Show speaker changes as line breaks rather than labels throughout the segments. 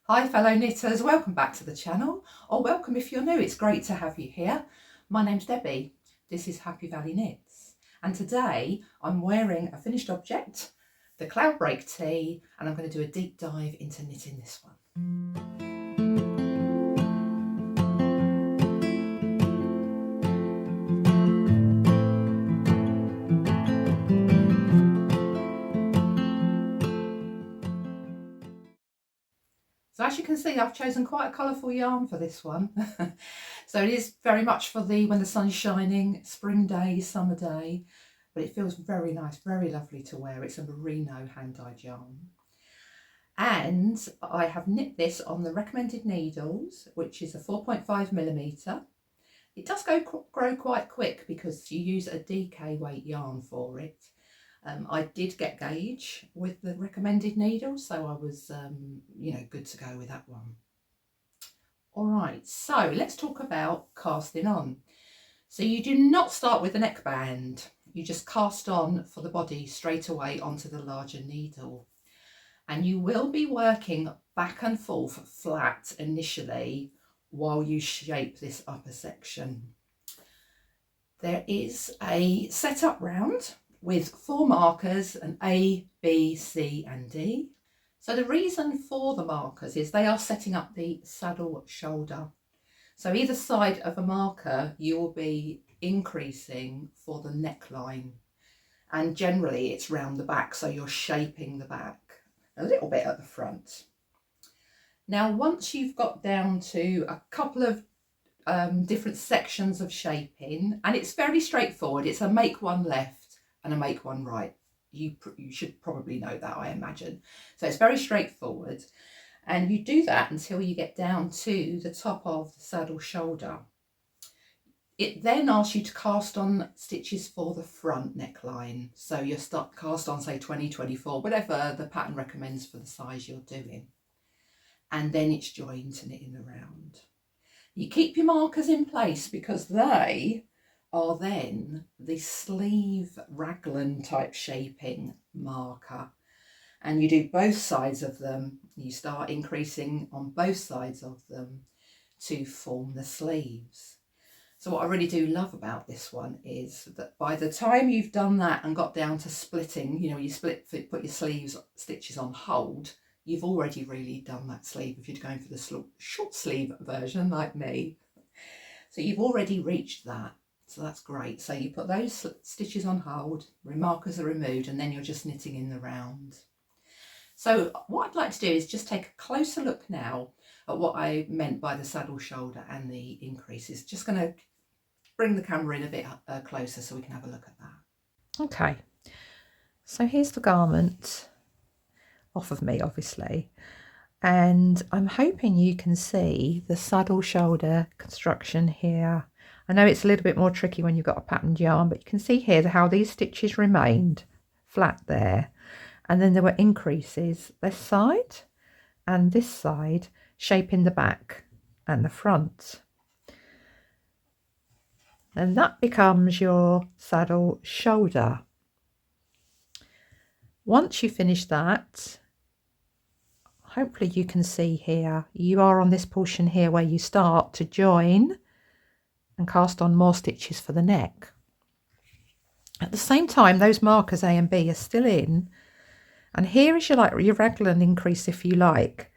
Hi fellow knitters, welcome back to the channel, or welcome if you're new. It's great to have you here. My name's Debbie, this is Happy Valley Knits, and today I'm wearing a finished object, the Cloudbreak tee, and I'm going to do a deep dive into knitting this one. So as you can see, I've chosen quite a colourful yarn for this one. So it is very much for when the sun's shining, spring day, summer day, but it feels very nice, very lovely to wear. It's a merino hand-dyed yarn. And I have knit this on the recommended needles, which is a 4.5mm. It does grow quite quick because you use a DK weight yarn for it. I did get gauge with the recommended needles, so I was, good to go with that one. All right, so let's talk about casting on. So you do not start with the neckband. You just cast on for the body straight away onto the larger needle. And you will be working back and forth flat initially while you shape this upper section. There is a setup round with 4 markers, an A, B, C and D. So the reason for the markers is they are setting up the saddle shoulder. So either side of a marker you will be increasing for the neckline, and generally it's round the back, so you're shaping the back a little bit at the front. Now once you've got down to a couple of different sections of shaping, and it's very straightforward, it's a make one left and a make one right. You should probably know that, I imagine. So it's very straightforward, and you do that until you get down to the top of the saddle shoulder. It then asks you to cast on stitches for the front neckline. So you start cast on, say 20, 24, whatever the pattern recommends for the size you're doing. And then it's joined to knit in the round. You keep your markers in place because they are then the sleeve raglan type shaping marker. And you do both sides of them. You start increasing on both sides of them to form the sleeves. So what I really do love about this one is that by the time you've done that and got down to splitting, you put your sleeves stitches on hold, you've already really done that sleeve if you're going for the short sleeve version like me. So you've already reached that. So that's great. So you put those stitches on hold, markers are removed, and then you're just knitting in the round. So what I'd like to do is just take a closer look now at what I meant by the saddle shoulder and the increases. Just going to bring the camera in a bit closer so we can have a look at that. Okay, so here's the garment off of me, obviously, and I'm hoping you can see the saddle shoulder construction here. I know it's a little bit more tricky when you've got a patterned yarn, but you can see here how these stitches remained flat there, and then there were increases this side and this side, shaping the back and the front. And that becomes your saddle shoulder. Once you finish that, hopefully you can see here, you are on this portion here where you start to join and cast on more stitches for the neck. At the same time, those markers A and B are still in, and here is your raglan increase if you like.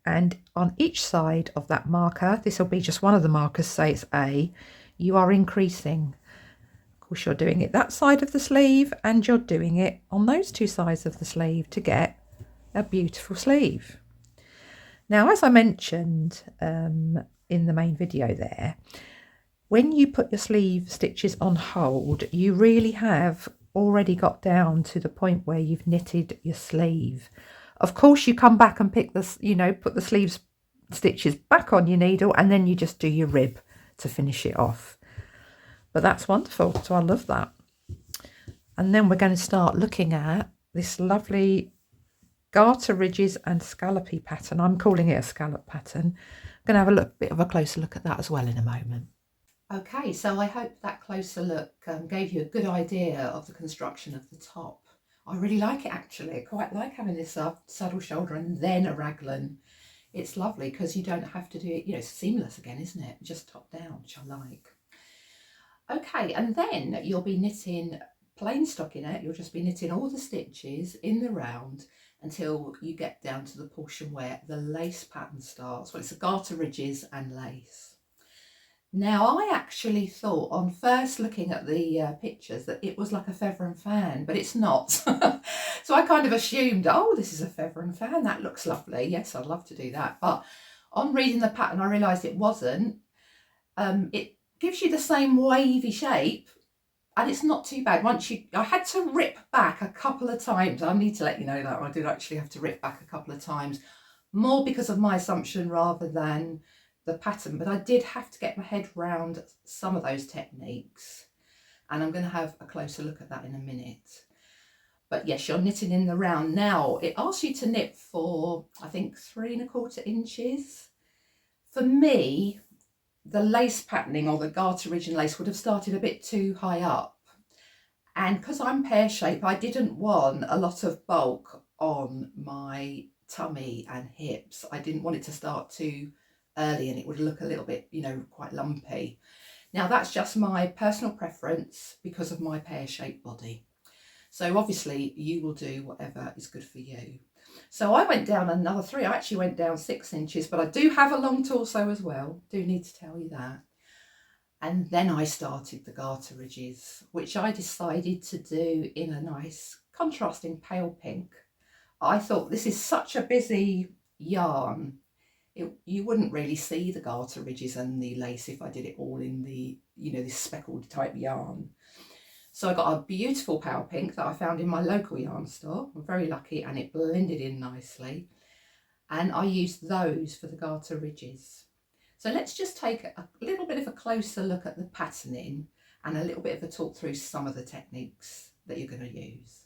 And on each side of that marker, this will be just one of the markers, say it's A, you are increasing. Of course, you're doing it that side of the sleeve and you're doing it on those two sides of the sleeve to get a beautiful sleeve. Now, as I mentioned in the main video there, when you put your sleeve stitches on hold, you really have already got down to the point where you've knitted your sleeve. Of course, you come back and pick this, put the sleeves stitches back on your needle, and then you just do your rib to finish it off. But that's wonderful, so I love that. And then we're going to start looking at this lovely garter ridges and scallopy pattern. I'm calling it a scallop pattern. I'm going to have a bit of a closer look at that as well in a moment. Okay, so I hope that closer look gave you a good idea of the construction of the top. I really like it actually. I quite like having this saddle shoulder and then a raglan. It's lovely because you don't have to do it, you know, it's seamless again, isn't it? Just top down, which I like. Okay, and then you'll be knitting plain stockinette. You'll just be knitting all the stitches in the round until you get down to the portion where the lace pattern starts. Well, it's the garter ridges and lace. Now, I actually thought on first looking at the pictures that it was like a feather and fan, but it's not. So I kind of assumed, oh, this is a feather and fan. That looks lovely. Yes, I'd love to do that. But on reading the pattern, I realised it wasn't. It gives you the same wavy shape, and it's not too bad. I had to rip back a couple of times. I need to let you know that I did actually have to rip back a couple of times, more because of my assumption rather than the pattern, but I did have to get my head round some of those techniques, and I'm going to have a closer look at that in a minute. But yes, you're knitting in the round. Now it asks you to knit for, I think, 3¼ inches. For me, the lace patterning or the garter ridge and lace would have started a bit too high up, and because I'm pear shaped, I didn't want a lot of bulk on my tummy and hips. I didn't want it to start too early and it would look a little bit, you know, quite lumpy. Now that's just my personal preference because of my pear-shaped body. So obviously you will do whatever is good for you. So I went down another 3. I actually went down 6 inches, but I do have a long torso as well. Do need to tell you that. And then I started the garter ridges, which I decided to do in a nice contrasting pale pink. I thought this is such a busy yarn. You wouldn't really see the garter ridges and the lace if I did it all in the, you know, this speckled type yarn. So I got a beautiful pale pink that I found in my local yarn store. I'm very lucky, and it blended in nicely. And I used those for the garter ridges. So let's just take a little bit of a closer look at the patterning and a little bit of a talk through some of the techniques that you're going to use.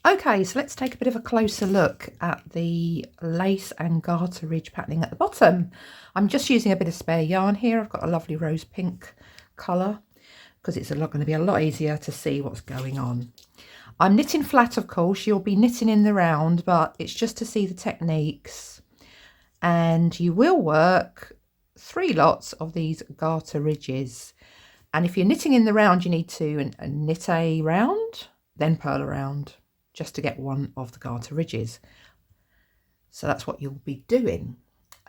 Okay, so let's take a bit of a closer look at the lace and garter ridge patterning at the bottom. I'm just using a bit of spare yarn here. I've got a lovely rose pink colour because it's going to be a lot easier to see what's going on. I'm knitting flat, of course. You'll be knitting in the round, but it's just to see the techniques. And you will work 3 lots of these garter ridges. And if you're knitting in the round, you need to knit a round, then purl around, just to get one of the garter ridges. So that's what you'll be doing.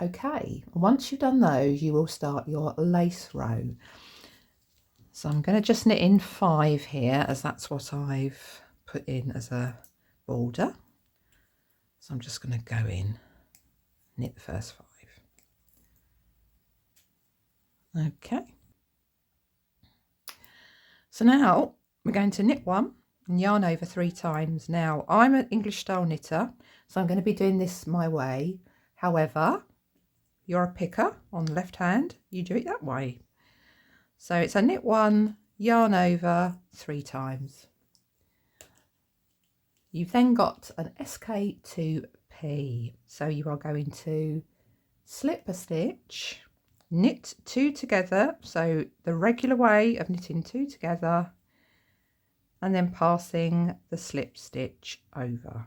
Okay, once you've done those, you will start your lace row. So I'm going to just knit in 5 here, as that's what I've put in as a border. So I'm just going to go in, knit the first 5. Okay. So now we're going to knit 1 and yarn over 3 times. Now I'm an English style knitter, so I'm going to be doing this my way. However, you're a picker on the left hand, you do it that way. So it's a knit 1, yarn over 3 times. You've then got an SK2P, so you are going to slip a stitch, knit 2 together, so the regular way of knitting 2 together, and then passing the slip stitch over.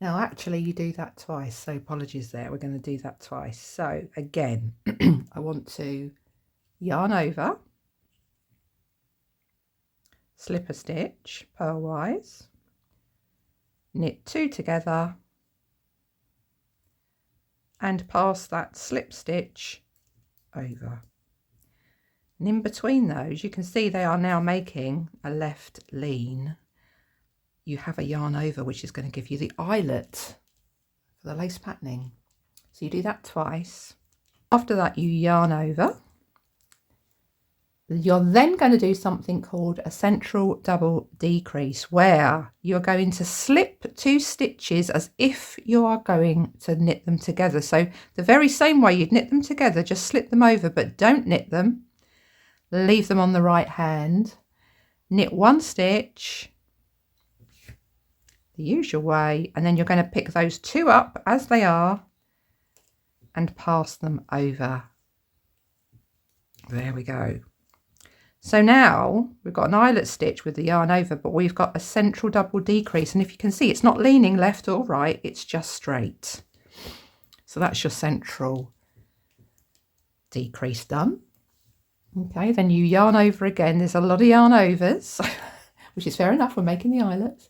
Now actually you do that twice, so apologies there, we're going to do that twice. So again, I want to yarn over, slip a stitch purlwise, knit 2 together, and pass that slip stitch over. And in between those, you can see they are now making a left lean. You have a yarn over, which is going to give you the eyelet for the lace patterning. So you do that twice. After that, you yarn over. You're then going to do something called a central double decrease, where you're going to slip 2 stitches as if you are going to knit them together. So the very same way you'd knit them together, just slip them over, but don't knit them. Leave them on the right hand. Knit 1 stitch the usual way, and then you're going to pick those 2 up as they are and pass them over. There we go. So now we've got an eyelet stitch with the yarn over, but we've got a central double decrease. And if you can see, it's not leaning left or right, it's just straight. So that's your central decrease done. Okay, then you yarn over again. There's a lot of yarn overs, which is fair enough, we're making the eyelets.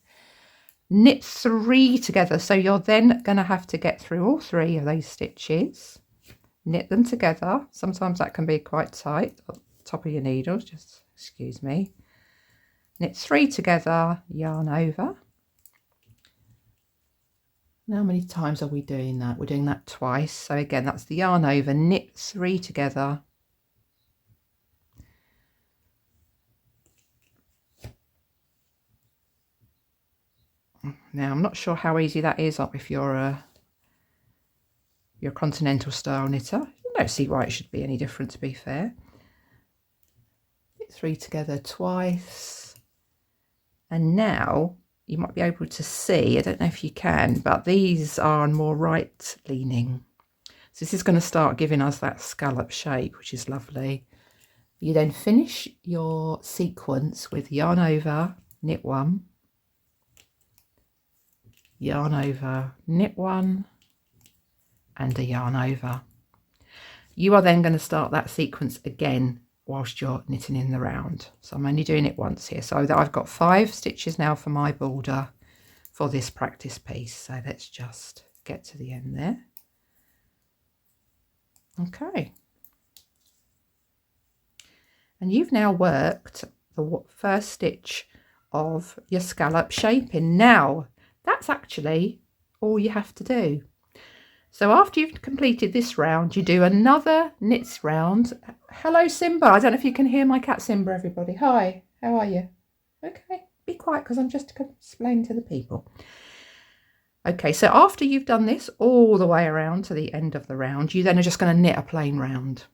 Knit 3 together, so you're then going to have to get through all 3 of those stitches, knit them together. Sometimes that can be quite tight at the top of your needles, just excuse me. Knit 3 together, yarn over. Now, how many times are we doing that? We're doing that twice. So again, that's the yarn over, knit 3 together. Now, I'm not sure how easy that is if you're a continental style knitter. I don't see why it should be any different, to be fair. Knit 3 together twice. And now you might be able to see, I don't know if you can, but these are more right leaning. So this is going to start giving us that scallop shape, which is lovely. You then finish your sequence with yarn over, knit 1, yarn over, knit 1, and a yarn over. You are then going to start that sequence again whilst you're knitting in the round. So I'm only doing it once here. So I've got 5 stitches now for my border for this practice piece. So let's just get to the end there. Okay. And you've now worked the first stitch of your scallop shaping. Now, that's actually all you have to do. So after you've completed this round, you do another knits round. Hello, Simba. I don't know if you can hear my cat Simba, everybody. Hi, how are you? Okay, be quiet because I'm just explaining to the people. Okay, so after you've done this all the way around to the end of the round, you then are just going to knit a plain round.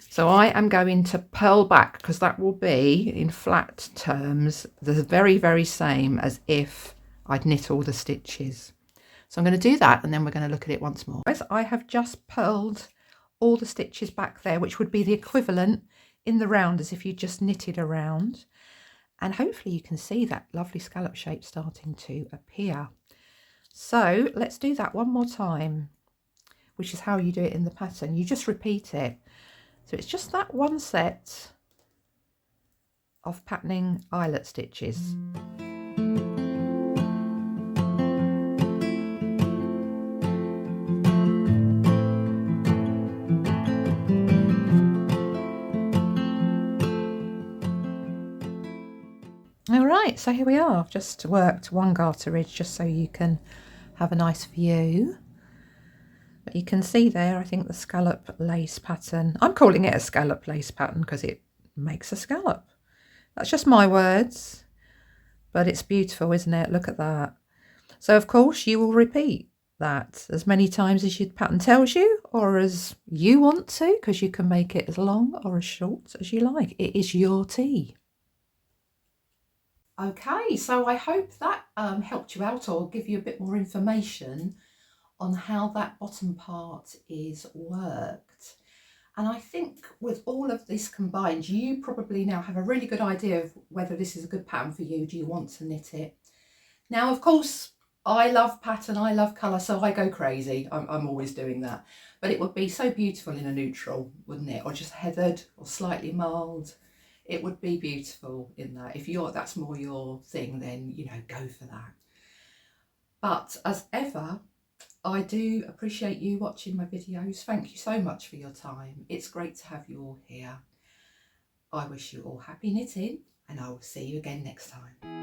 So I am going to purl back because that will be, in flat terms, the very, very same as if I'd knit all the stitches. So I'm going to do that and then we're going to look at it once more. As I have just purled all the stitches back there, which would be the equivalent in the round as if you just knitted around. And hopefully you can see that lovely scallop shape starting to appear. So let's do that one more time, which is how you do it in the pattern. You just repeat it. So it's just that one set of patterning eyelet stitches. All right, so here we are. I've just worked one garter ridge just so you can have a nice view. But you can see there, I think, the scallop lace pattern. I'm calling it a scallop lace pattern because it makes a scallop. That's just my words, but it's beautiful, isn't it? Look at that. So, of course, you will repeat that as many times as your pattern tells you or as you want to, because you can make it as long or as short as you like. It is your tea. Okay, so I hope that helped you out or give you a bit more information on how that bottom part is worked. And I think with all of this combined, you probably now have a really good idea of whether this is a good pattern for you. Do you want to knit it? Now, of course, I love pattern, I love colour, so I go crazy. I'm always doing that. But it would be so beautiful in a neutral, wouldn't it? Or just heathered or slightly marled. It would be beautiful in that. If that's more your thing, then, you know, go for that. But as ever, I do appreciate you watching my videos. Thank you so much for your time. It's great to have you all here. I wish you all happy knitting and I will see you again next time.